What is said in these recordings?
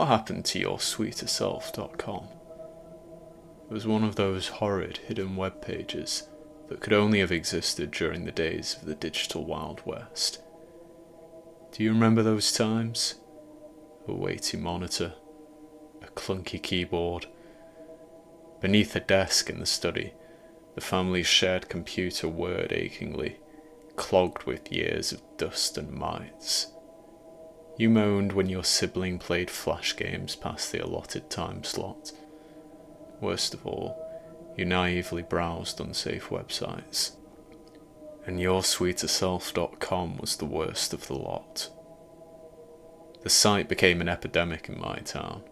What happened to yoursweeterself.com? It was one of those horrid hidden web pages that could only have existed during the days of the digital Wild West. Do you remember those times? A weighty monitor, a clunky keyboard. Beneath a desk in the study, the family's shared computer whirred achingly, clogged with years of dust and mites. You moaned when your sibling played flash games past the allotted time slot. Worst of all, you naively browsed unsafe websites. And yoursweeterself.com was the worst of the lot. The site became an epidemic in my town.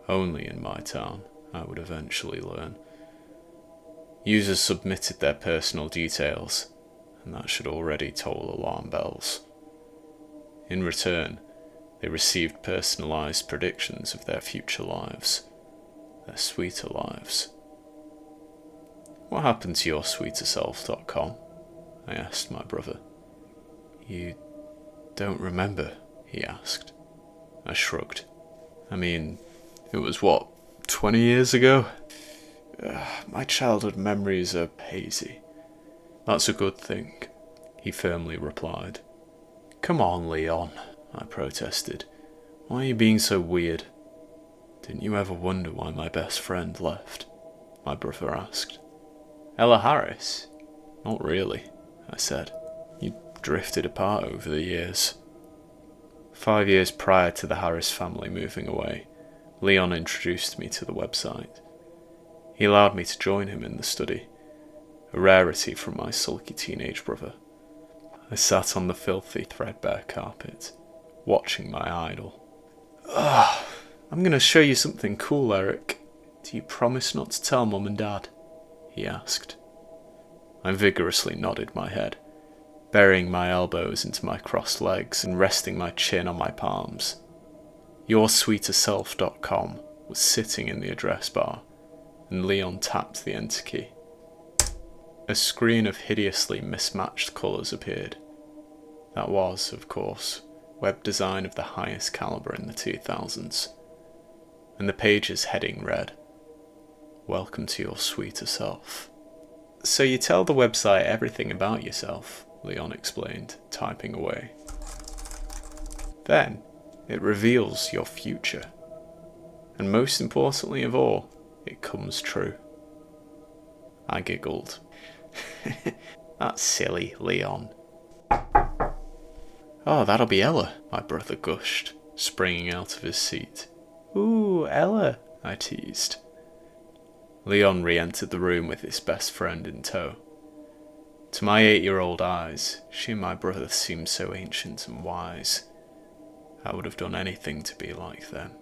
Only in my town, I would eventually learn. Users submitted their personal details, and that should already toll alarm bells. In return, they received personalised predictions of their future lives, their sweeter lives. What happened to yoursweeterself.com? I asked my brother. You don't remember? He asked. I shrugged. I mean, it was 20 years ago? My childhood memories are hazy. That's a good thing, he firmly replied. Come on, Leon, I protested. Why are you being so weird? Didn't you ever wonder why my best friend left? My brother asked. Ella Harris? Not really, I said. You drifted apart over the years. 5 years prior to the Harris family moving away, Leon introduced me to the website. He allowed me to join him in the study, a rarity from my sulky teenage brother. I sat on the filthy, threadbare carpet, watching my idol. I'm going to show you something cool, Eric. Do you promise not to tell Mum and Dad? He asked. I vigorously nodded my head, burying my elbows into my crossed legs and resting my chin on my palms. yoursweeterself.com was sitting in the address bar, and Leon tapped the enter key. A screen of hideously mismatched colours appeared. That was, of course, web design of the highest calibre in the 2000s, and the page's heading read, Welcome to your sweeter self. So you tell the website everything about yourself, Leon explained, typing away. Then, it reveals your future. And most importantly of all, it comes true. I giggled. That's silly, Leon. Oh, that'll be Ella, my brother gushed, springing out of his seat. Ooh, Ella, I teased. Leon re-entered the room with his best friend in tow. To my 8-year-old eyes, she and my brother seemed so ancient and wise. I would have done anything to be like them.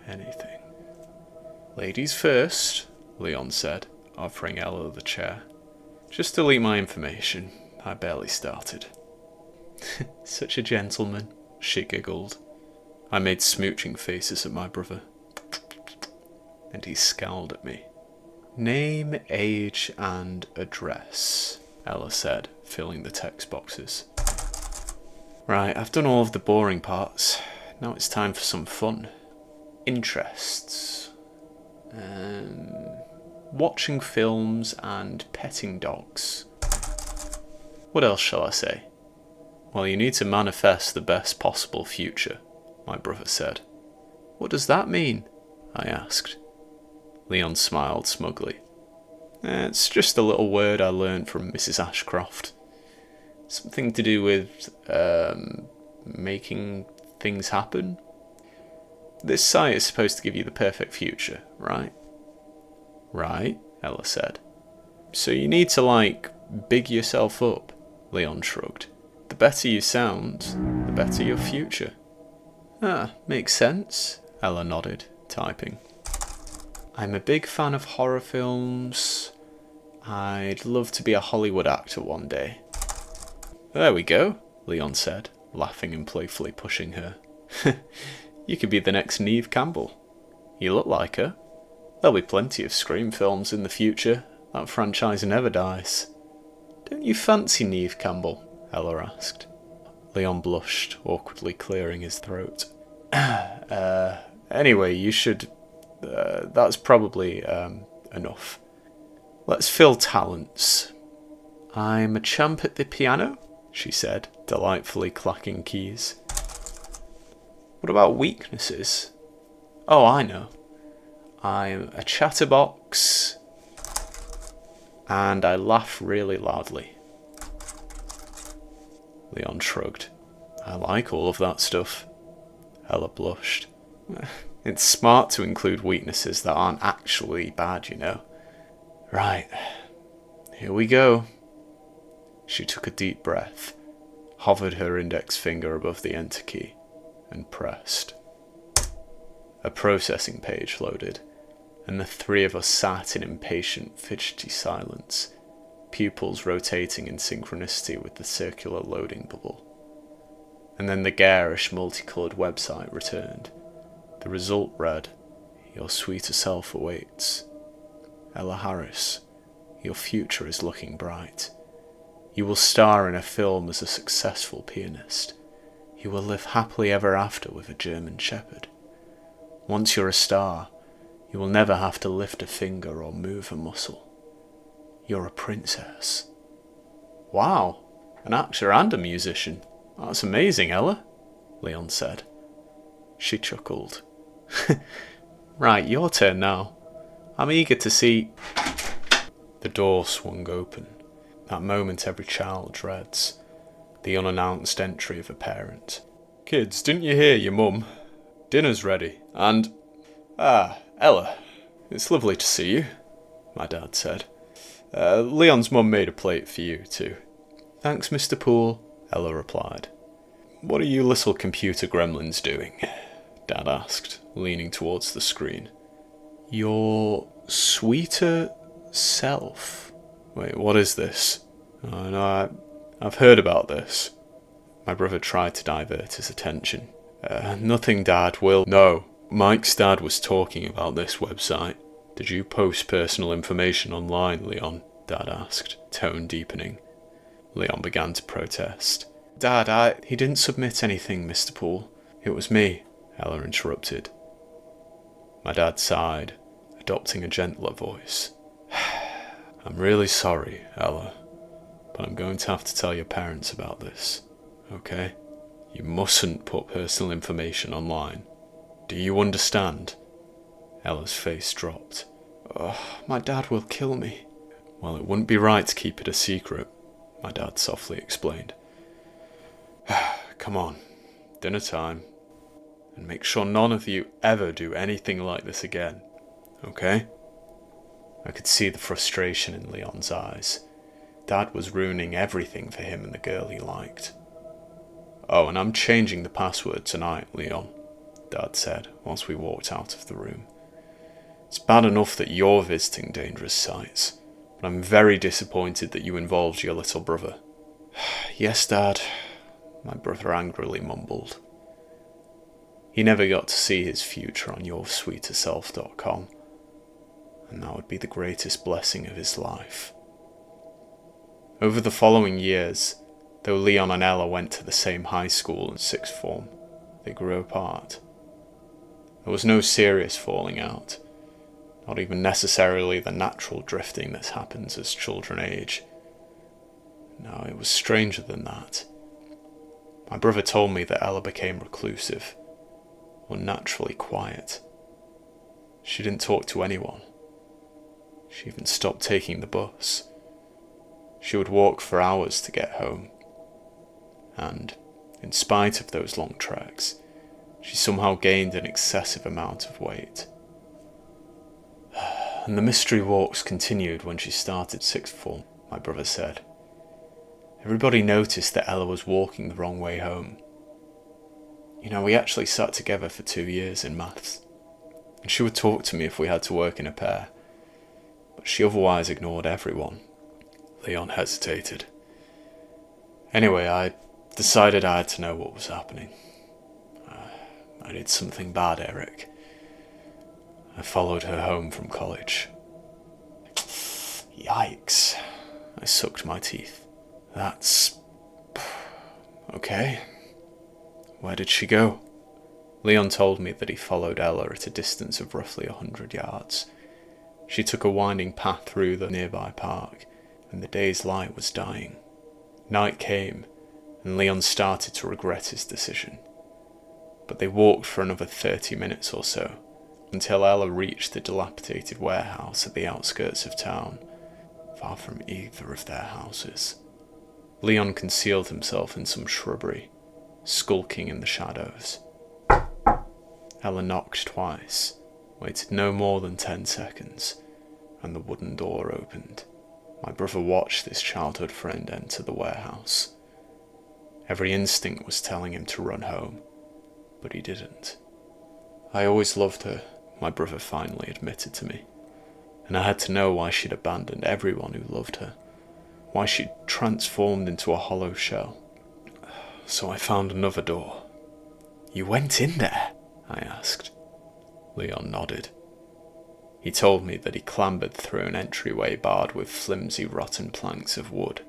Anything. Ladies first, Leon said, offering Ella the chair. Just delete my information. I barely started. Such a gentleman, she giggled. I made smooching faces at my brother. And he scowled at me. Name, age, and address, Ella said, filling the text boxes. Right, I've done all of the boring parts. Now it's time for some fun. Interests. Watching films and petting dogs. What else shall I say? Well, you need to manifest the best possible future, my brother said. What does that mean? I asked. Leon smiled smugly. It's just a little word I learned from Mrs. Ashcroft. Something to do with, making things happen. This site is supposed to give you the perfect future, right? Right, Ella said. So you need to, big yourself up, Leon shrugged. The better you sound, the better your future. Makes sense, Ella nodded, typing. I'm a big fan of horror films. I'd love to be a Hollywood actor one day. There we go, Leon said, laughing and playfully pushing her. You could be the next Neve Campbell. You look like her. There'll be plenty of Scream films in the future. That franchise never dies. Don't you fancy Neve Campbell? Ella asked. Leon blushed, awkwardly clearing his throat. Anyway, you should... that's probably enough. Let's fill talents. I'm a champ at the piano, she said, delightfully clacking keys. What about weaknesses? Oh, I know. I'm a chatterbox, and I laugh really loudly. Leon shrugged. I like all of that stuff. Ella blushed. It's smart to include weaknesses that aren't actually bad, you know. Right, here we go. She took a deep breath, hovered her index finger above the enter key, and pressed. A processing page loaded, and the three of us sat in impatient, fidgety silence, pupils rotating in synchronicity with the circular loading bubble. And then the garish, multicoloured website returned. The result read, "Your sweeter self awaits. Ella Harris, your future is looking bright. You will star in a film as a successful pianist. You will live happily ever after with a German Shepherd. Once you're a star, you will never have to lift a finger or move a muscle. You're a princess." Wow, an actor and a musician. That's amazing, Ella, Leon said. She chuckled. Right, your turn now. I'm eager to see... The door swung open. That moment every child dreads. The unannounced entry of a parent. Kids, didn't you hear your mum? Dinner's ready, and... Ella, it's lovely to see you, my dad said. Leon's mum made a plate for you, too. Thanks, Mr. Poole, Ella replied. What are you little computer gremlins doing? Dad asked, leaning towards the screen. Your sweeter self. Wait, what is this? Oh, no, I've heard about this. My brother tried to divert his attention. Nothing, Dad, will... No, Mike's dad was talking about this website. Did you post personal information online, Leon? Dad asked, tone deepening. Leon began to protest. Dad, he didn't submit anything, Mr. Poole. It was me, Ella interrupted. My dad sighed, adopting a gentler voice. I'm really sorry, Ella, but I'm going to have to tell your parents about this, okay? You mustn't put personal information online. Do you understand? Ella's face dropped. Oh, my dad will kill me. Well, it wouldn't be right to keep it a secret, my dad softly explained. Come on, dinner time. And make sure none of you ever do anything like this again, okay? I could see the frustration in Leon's eyes. Dad was ruining everything for him and the girl he liked. Oh, and I'm changing the password tonight, Leon, Dad said, once we walked out of the room. It's bad enough that you're visiting dangerous sites, but I'm very disappointed that you involved your little brother. Yes, Dad, my brother angrily mumbled. He never got to see his future on yoursweeterself.com, and that would be the greatest blessing of his life. Over the following years, though Leon and Ella went to the same high school and sixth form, they grew apart. There was no serious falling out, not even necessarily the natural drifting that happens as children age. No, it was stranger than that. My brother told me that Ella became reclusive, unnaturally quiet. She didn't talk to anyone. She even stopped taking the bus. She would walk for hours to get home. And, in spite of those long treks, she somehow gained an excessive amount of weight. And the mystery walks continued when she started sixth form, my brother said. Everybody noticed that Ella was walking the wrong way home. You know, we actually sat together for 2 years in maths, and she would talk to me if we had to work in a pair, but she otherwise ignored everyone. Leon hesitated. Anyway, I decided I had to know what was happening. I did something bad, Eric. I followed her home from college. Yikes. I sucked my teeth. That's... okay. Where did she go? Leon told me that he followed Ella at a distance of roughly 100 yards. She took a winding path through the nearby park, and the day's light was dying. Night came, and Leon started to regret his decision. But they walked for another 30 minutes or so, until Ella reached the dilapidated warehouse at the outskirts of town, far from either of their houses. Leon concealed himself in some shrubbery, skulking in the shadows. Ella knocked twice, waited no more than 10 seconds, and the wooden door opened. My brother watched this childhood friend enter the warehouse. Every instinct was telling him to run home, but he didn't. I always loved her, my brother finally admitted to me, and I had to know why she'd abandoned everyone who loved her, why she'd transformed into a hollow shell. So I found another door. "You went in there?" I asked. Leon nodded. He told me that he clambered through an entryway barred with flimsy rotten planks of wood,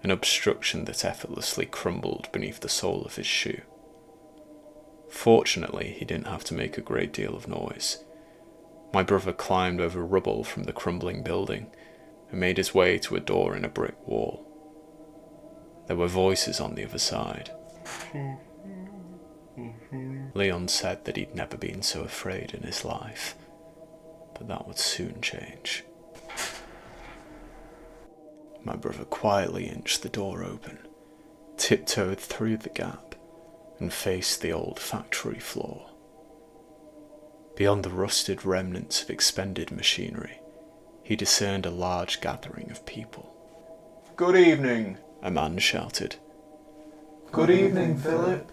an obstruction that effortlessly crumbled beneath the sole of his shoe. Fortunately, he didn't have to make a great deal of noise. My brother climbed over rubble from the crumbling building and made his way to a door in a brick wall. There were voices on the other side. Leon said that he'd never been so afraid in his life, but that would soon change. My brother quietly inched the door open, tiptoed through the gap, and faced the old factory floor. Beyond the rusted remnants of expended machinery, he discerned a large gathering of people. "Good evening," a man shouted. "Good evening, Philip,"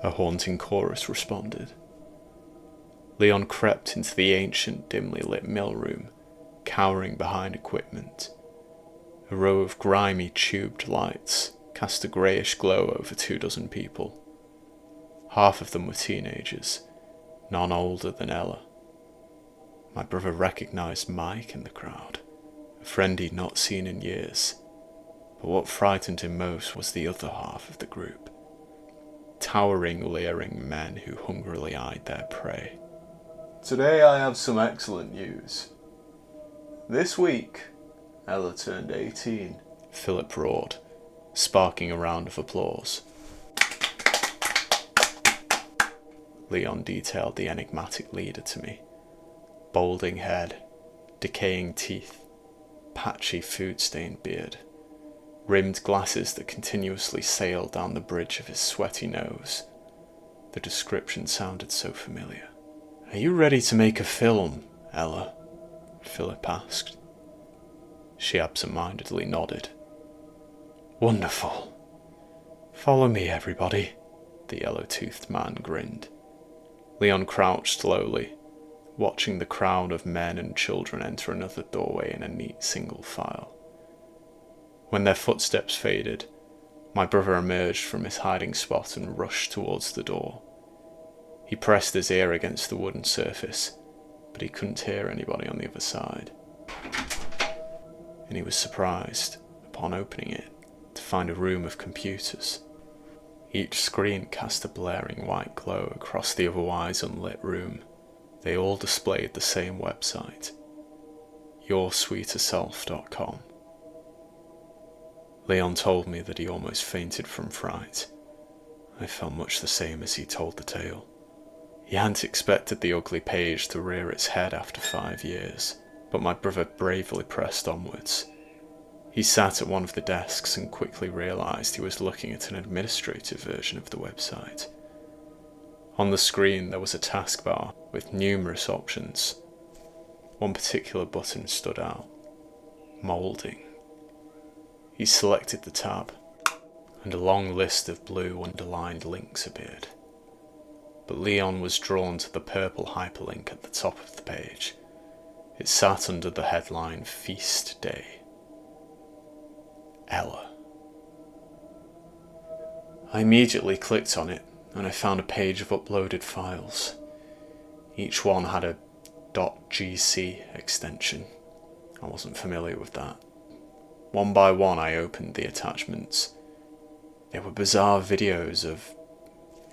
a haunting chorus responded. Leon crept into the ancient, dimly lit mill room, cowering behind equipment. A row of grimy tubed lights cast a greyish glow over 24 people. Half of them were teenagers, none older than Ella. My brother recognised Mike in the crowd, a friend he'd not seen in years, but what frightened him most was the other half of the group. Towering, leering men who hungrily eyed their prey. "Today I have some excellent news. This week, Ella turned 18, Philip roared, sparking a round of applause. Leon detailed the enigmatic leader to me. Balding head, decaying teeth, patchy food-stained beard, rimmed glasses that continuously sailed down the bridge of his sweaty nose. The description sounded so familiar. "Are you ready to make a film, Ella?" Philip asked. She absent-mindedly nodded. "Wonderful. Follow me, everybody," the yellow-toothed man grinned. Leon crouched slowly, watching the crowd of men and children enter another doorway in a neat single file. When their footsteps faded, my brother emerged from his hiding spot and rushed towards the door. He pressed his ear against the wooden surface, but he couldn't hear anybody on the other side. And he was surprised, upon opening it, to find a room of computers. Each screen cast a blaring white glow across the otherwise unlit room. They all displayed the same website, yoursweeterself.com. Leon told me that he almost fainted from fright. I felt much the same as he told the tale. He hadn't expected the ugly page to rear its head after 5 years, but my brother bravely pressed onwards. He sat at one of the desks and quickly realised he was looking at an administrative version of the website. On the screen there was a taskbar with numerous options. One particular button stood out: moulding. He selected the tab, and a long list of blue underlined links appeared. But Leon was drawn to the purple hyperlink at the top of the page. It sat under the headline Feast Day. Ella. I immediately clicked on it, and I found a page of uploaded files. Each one had a .gc extension. I wasn't familiar with that. One by one I opened the attachments. They were bizarre videos of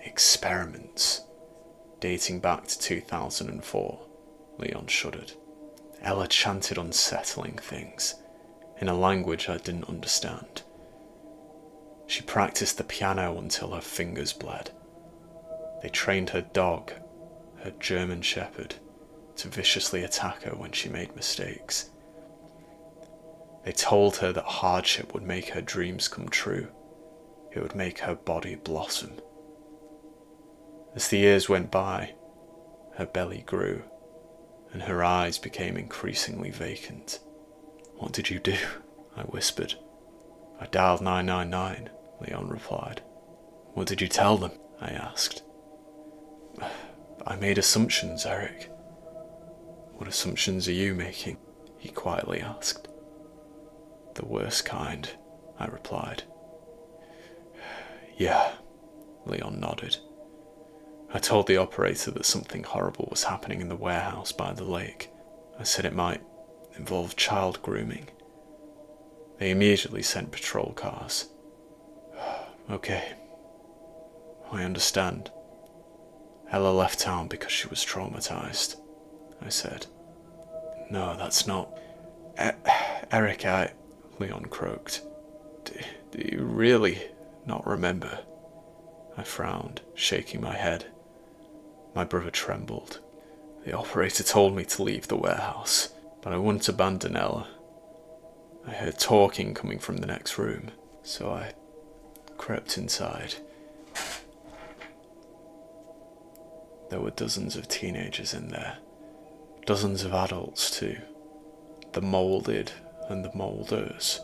experiments. dating back to 2004. Leon shuddered. Ella chanted unsettling things, in a language I didn't understand. She practiced the piano until her fingers bled. They trained her dog, her German Shepherd, to viciously attack her when she made mistakes. They told her that hardship would make her dreams come true. It would make her body blossom. As the years went by, her belly grew, and her eyes became increasingly vacant. "What did you do?" I whispered. "I dialed 999, Leon replied. "What did you tell them?" I asked. "I made assumptions, Eric." "What assumptions are you making?" he quietly asked. "The worst kind," I replied. "Yeah," Leon nodded. "I told the operator that something horrible was happening in the warehouse by the lake. I said it might involve child grooming. They immediately sent patrol cars." "Okay, I understand. Ella left town because she was traumatized," I said. "No, that's not... Eric, Leon croaked. Do you really not remember?" I frowned, shaking my head. My brother trembled. "The operator told me to leave the warehouse, but I wouldn't abandon Ella. I heard talking coming from the next room, so I crept inside. There were dozens of teenagers in there, dozens of adults too, the moulded and the moulders."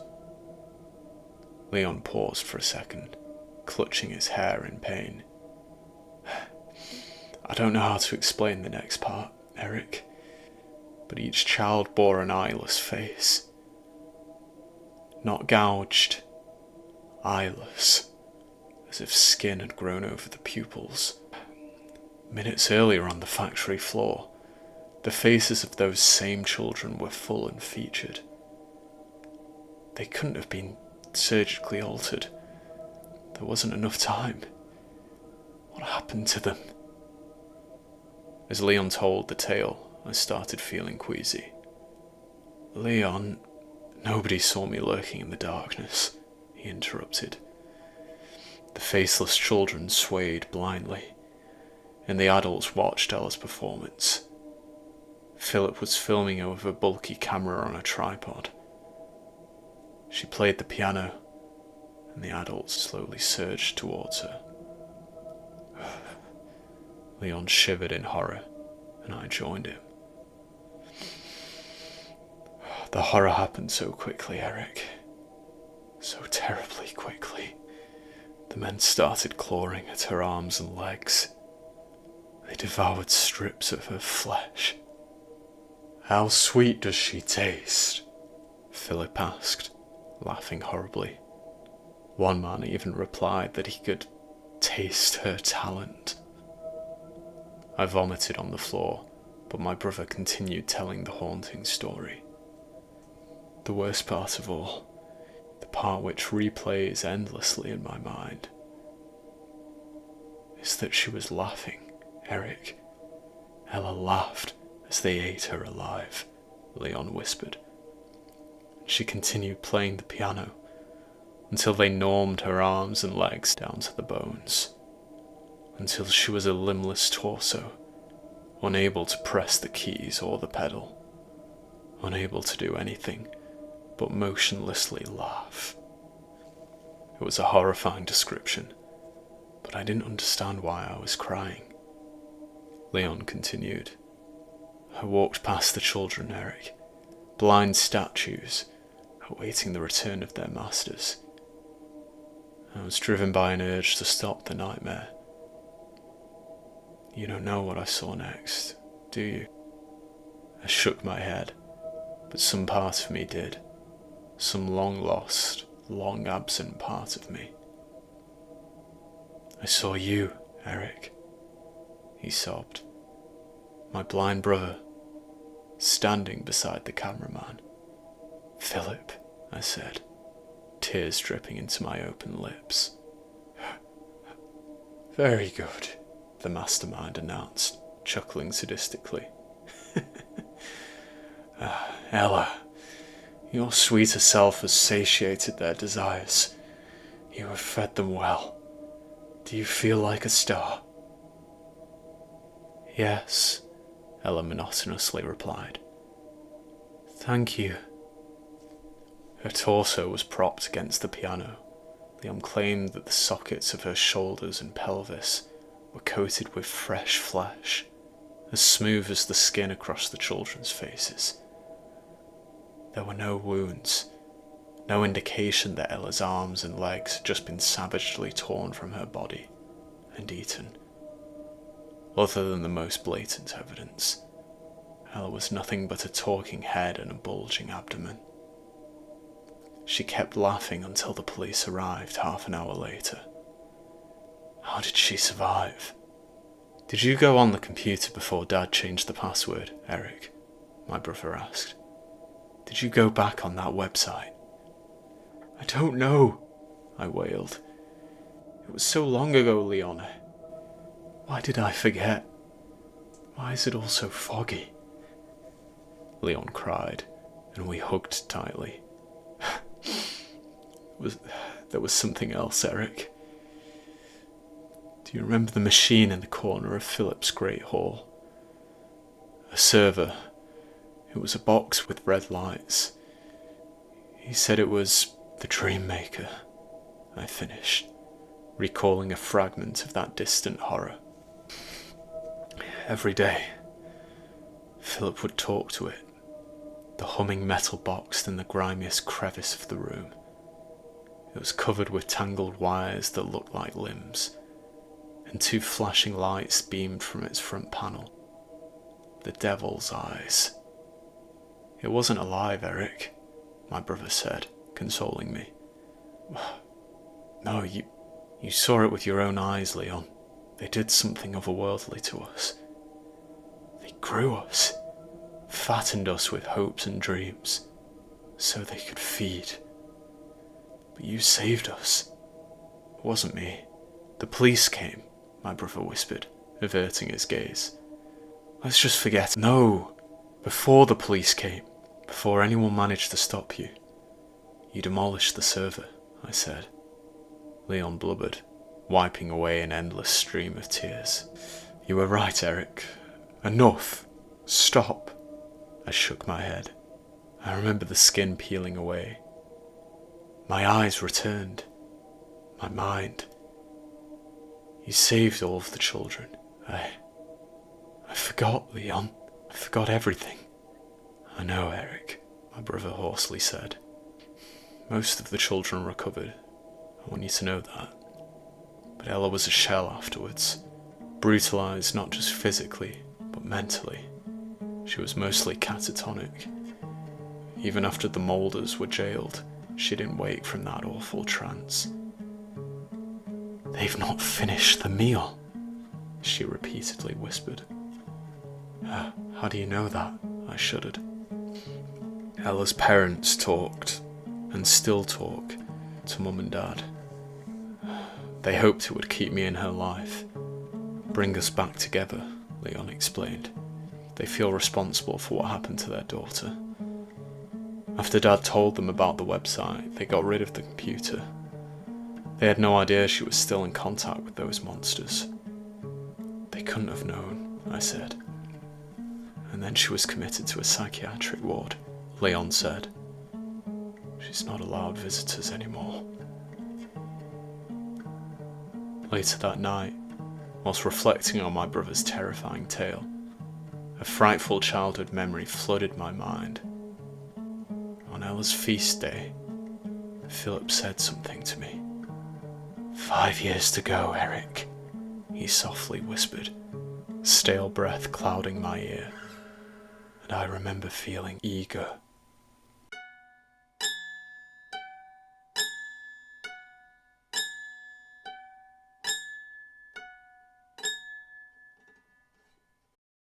Leon paused for a second, clutching his hair in pain. "I don't know how to explain the next part, Eric, but each child bore an eyeless face. Not gouged, eyeless, as if skin had grown over the pupils. Minutes earlier on the factory floor, the faces of those same children were full and featured. They couldn't have been surgically altered. There wasn't enough time. What happened to them?" As Leon told the tale, I started feeling queasy. "Leon, nobody saw me lurking in the darkness," he interrupted. The faceless children swayed blindly, and the adults watched Ella's performance. Philip was filming her with a bulky camera on a tripod. She played the piano, and the adults slowly surged towards her. Leon shivered in horror, and I joined him. "The horror happened so quickly, Eric. So terribly quickly. The men started clawing at her arms and legs. They devoured strips of her flesh." "How sweet does she taste?" Philip asked, laughing horribly. One man even replied that he could taste her talent. I vomited on the floor, but my brother continued telling the haunting story. The worst part of all, the part which replays endlessly in my mind, is that she was laughing, Eric. Ella laughed as they ate her alive, Leon whispered. She continued playing the piano until they gnawned her arms and legs down to the bones, until she was a limbless torso, unable to press the keys or the pedal, unable to do anything but motionlessly laugh. It was a horrifying description, but I didn't understand why I was crying. Leon continued. "I walked past the children, Eric, blind statues, awaiting the return of their masters. I was driven by an urge to stop the nightmare. You don't know what I saw next, do you?" I shook my head, but some part of me did. Some long-lost, long-absent part of me. "I saw you, Eric," he sobbed. "My blind brother, standing beside the cameraman." "Philip," I said, tears dripping into my open lips. "Very good," the mastermind announced, chuckling sadistically. Ella, your sweeter self has satiated their desires. You have fed them well. Do you feel like a star? Yes, Ella monotonously replied. Thank you. Her torso was propped against the piano. Leon claimed that the sockets of her shoulders and pelvis were coated with fresh flesh, as smooth as the skin across the children's faces. There were no wounds, no indication that Ella's arms and legs had just been savagely torn from her body and eaten. Other than the most blatant evidence, Ella was nothing but a talking head and a bulging abdomen. She kept laughing until the police arrived half an hour later. How did she survive? Did you go on the computer before Dad changed the password, Eric? My brother asked. Did you go back on that website? I don't know, I wailed. It was so long ago, Leon. Why did I forget? Why is it all so foggy? Leon cried, and we hugged tightly. There was something else, Eric. Do you remember the machine in the corner of Philip's great hall? A server. It was a box with red lights. He said it was the Dream Maker, I finished, recalling a fragment of that distant horror. Every day, Philip would talk to it, the humming metal box in the grimiest crevice of the room. It was covered with tangled wires that looked like limbs, and two flashing lights beamed from its front panel. The devil's eyes. It wasn't alive, Eric, my brother said, consoling me. No, you saw it with your own eyes, Leon. They did something otherworldly to us. They grew us, fattened us with hopes and dreams, so they could feed. But you saved us. It wasn't me. The police came, my brother whispered, averting his gaze. Let's just forget. No! Before the police came, before anyone managed to stop you, you demolished the server, I said. Leon blubbered, wiping away an endless stream of tears. You were right, Eric. Enough. Stop. I shook my head. I remember the skin peeling away. My eyes returned. My mind. You saved all of the children. I forgot, Leon. I forgot everything. I know, Eric, my brother hoarsely said. Most of the children recovered. I want you to know that. But Ella was a shell afterwards, brutalized not just physically, but mentally. She was mostly catatonic. Even after the Moulders were jailed, she didn't wake from that awful trance. They've not finished the meal, she repeatedly whispered. How do you know that? I shuddered. Ella's parents talked, and still talk, to Mum and Dad. They hoped it would keep me in her life, bring us back together, Leon explained. They feel responsible for what happened to their daughter. After Dad told them about the website, they got rid of the computer. They had no idea she was still in contact with those monsters. They couldn't have known, I said. And then she was committed to a psychiatric ward, Leon said. She's not allowed visitors anymore. Later that night, whilst reflecting on my brother's terrifying tale, a frightful childhood memory flooded my mind. On Ella's feast day, Philip said something to me. 5 years to go, Eric, he softly whispered, stale breath clouding my ear, and I remember feeling eager